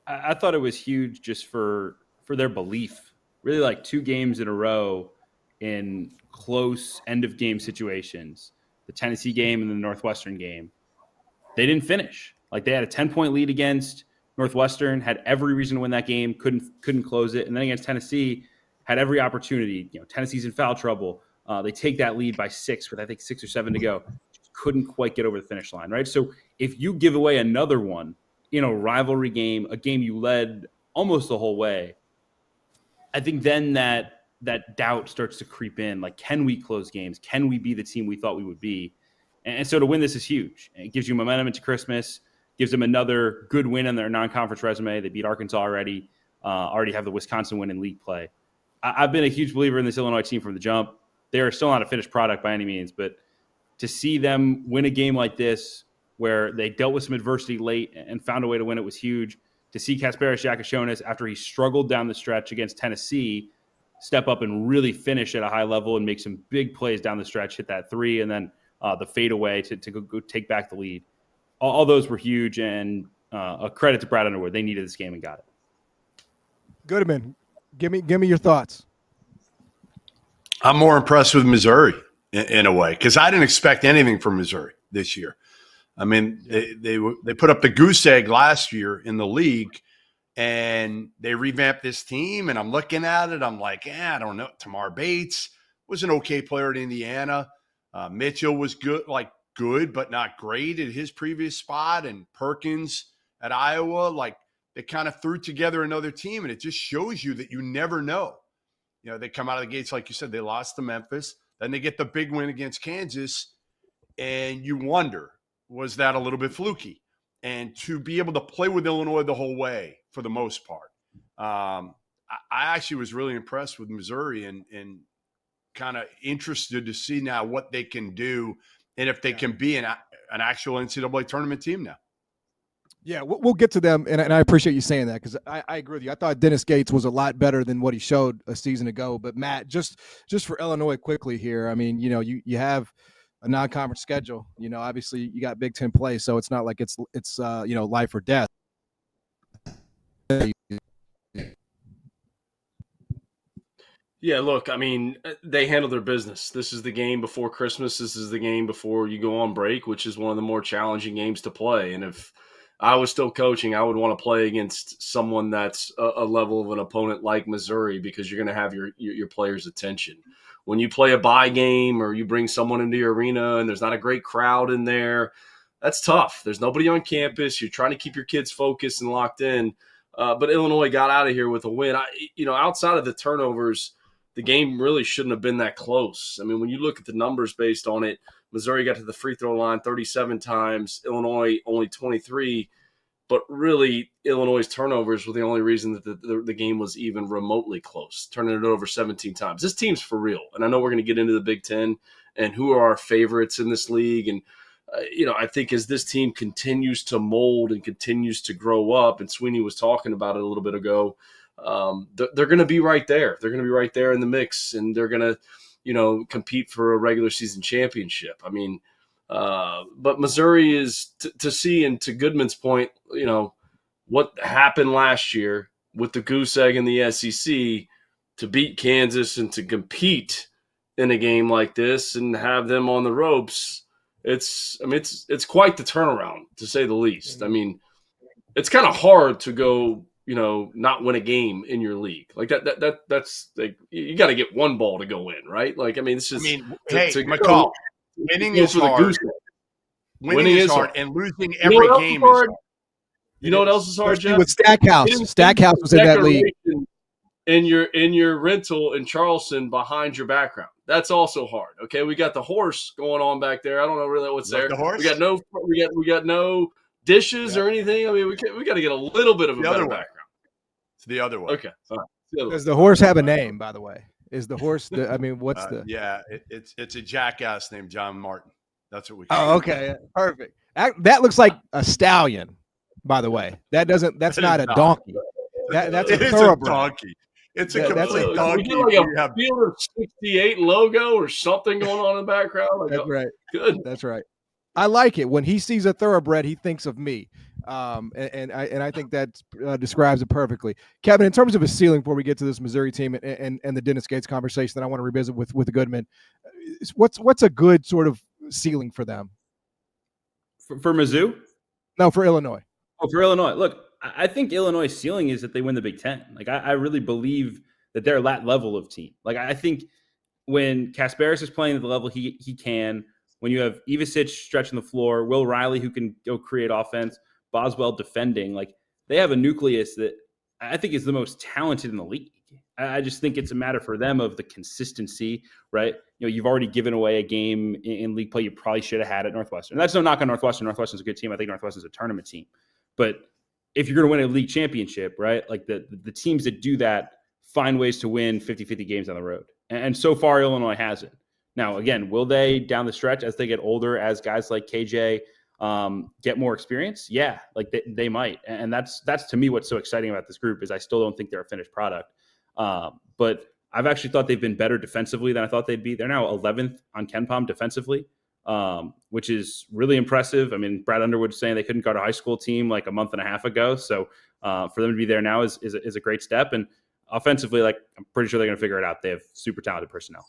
I thought it was huge just for their belief. Really, like 2 games in a row in close end of game situations. The Tennessee game and the Northwestern game, they didn't finish. Like they had a 10-point lead against Northwestern, had every reason to win that game, couldn't close it, and then against Tennessee, had every opportunity. Tennessee's in foul trouble. They take that lead by 6 with I think 6 or 7 to go. Just couldn't quite get over the finish line, right? So if you give away another one in a rivalry game, a game you led almost the whole way, I think then that doubt starts to creep in. Like, can we close games? Can we be the team we thought we would be? And so to win this is huge. It gives you momentum into Christmas, gives them another good win on their non-conference resume. They beat Arkansas already, already have the Wisconsin win in league play. I've been a huge believer in this Illinois team from the jump. They are still not a finished product by any means, but to see them win a game like this where they dealt with some adversity late and found a way to win it was huge. To see Kasparas Jakucionis, after he struggled down the stretch against Tennessee, step up and really finish at a high level and make some big plays down the stretch, hit that 3, and then the fadeaway to go take back the lead. All those were huge, and a credit to Brad Underwood. They needed this game and got it. Goodman, give me your thoughts. I'm more impressed with Missouri in a way because I didn't expect anything from Missouri this year. I mean, they put up the goose egg last year in the league, and they revamped this team. And I'm looking at it, I'm like, I don't know. Tamar Bates was an okay player at Indiana. Mitchell was good, but not great at his previous spot. And Perkins at Iowa, like they kind of threw together another team, and it just shows you that you never know. They come out of the gates, like you said, they lost to Memphis. Then they get the big win against Kansas, and you wonder, was that a little bit fluky? And to be able to play with Illinois the whole way for the most part, I actually was really impressed with Missouri and kind of interested to see now what they can do and if they can be an actual NCAA tournament team now. Yeah, we'll get to them, and I appreciate you saying that because I agree with you. I thought Dennis Gates was a lot better than what he showed a season ago. But, Matt, just for Illinois quickly here, I mean, you have a non-conference schedule. Obviously you got Big Ten play, so it's not like it's life or death. Yeah, look, I mean, they handle their business. This is the game before Christmas. This is the game before you go on break, which is one of the more challenging games to play. And if I was still coaching, I would want to play against someone that's a level of an opponent like Missouri because you're going to have your players' attention. When you play a bye game or you bring someone into your arena and there's not a great crowd in there, that's tough. There's nobody on campus. You're trying to keep your kids focused and locked in. But Illinois got out of here with a win. Outside of the turnovers, the game really shouldn't have been that close. I mean, when you look at the numbers based on it, Missouri got to the free throw line 37 times, Illinois only 23. But really, Illinois' turnovers were the only reason that the game was even remotely close, turning it over 17 times. This team's for real. And I know we're going to get into the Big Ten and who are our favorites in this league. And, I think as this team continues to mold and continues to grow up, and Sweeney was talking about it a little bit ago, they're going to be right there. They're going to be right there in the mix, and they're going to, compete for a regular season championship. I mean, but Missouri is to see, and to Goodman's point, what happened last year with the goose egg in the SEC to beat Kansas and to compete in a game like this and have them on the ropes. It's quite the turnaround, to say the least. I mean, it's kind of hard to go, not win a game in your league. Like that's like, you got to get one ball to go in, right? Like, I mean, it's just, McCall, winning is hard. Winning is hard, and losing every game is hard. You know what else is hard, Jeff? With Stackhouse. Stackhouse was in that league. In your rental in Charleston behind your background. That's also hard. Okay, we got the horse going on back there. I don't know really what's there. The horse? We got no dishes or anything. I mean, we got to get a little bit of a better background. It's the other one. Okay. Does the horse have a name, by the way? Is the horse? What's the? Yeah, it's a jackass named John Martin. That's what we call Oh, okay, perfect. That looks like a stallion, by the way. That's not a donkey. That's a thoroughbred. A donkey. It's a complete donkey. Like a Fielder 68 logo or something going on in the background. That's right. Good. That's right. I like it. When he sees a thoroughbred, he thinks of me. I think that describes it perfectly. Kevin, in terms of a ceiling, before we get to this Missouri team and the Dennis Gates conversation that I want to revisit with Goodman, what's a good sort of ceiling for them? For Mizzou? No, for Illinois. Oh, for Illinois. Look, I think Illinois' ceiling is that they win the Big Ten. Like, I really believe that they're that level of team. Like, I think when Kasparas is playing at the level he can, when you have Ivicic stretching the floor, Will Riley who can go create offense, Boswell defending, like, they have a nucleus that I think is the most talented in the league. I just think it's a matter for them of the consistency, right? You know, you've already given away a game in league play you probably should have had at Northwestern. That's no knock on Northwestern. Northwestern's a good team. I think Northwestern's a tournament team. But if you're going to win a league championship, right, like the teams that do that find ways to win 50-50 games on the road. And so far, Illinois hasn't. Now, again, will they down the stretch as they get older, as guys like KJ get more experience? Yeah, like they might. And that's to me what's so exciting about this group is I still don't think they're a finished product. But I've actually thought they've been better defensively than I thought they'd be. They're now 11th on KenPom defensively, which is really impressive. I mean, Brad Underwood saying they couldn't guard a high school team like a month and a half ago. So for them to be there now is a great step. And offensively, like, I'm pretty sure they're going to figure it out. They have super talented personnel.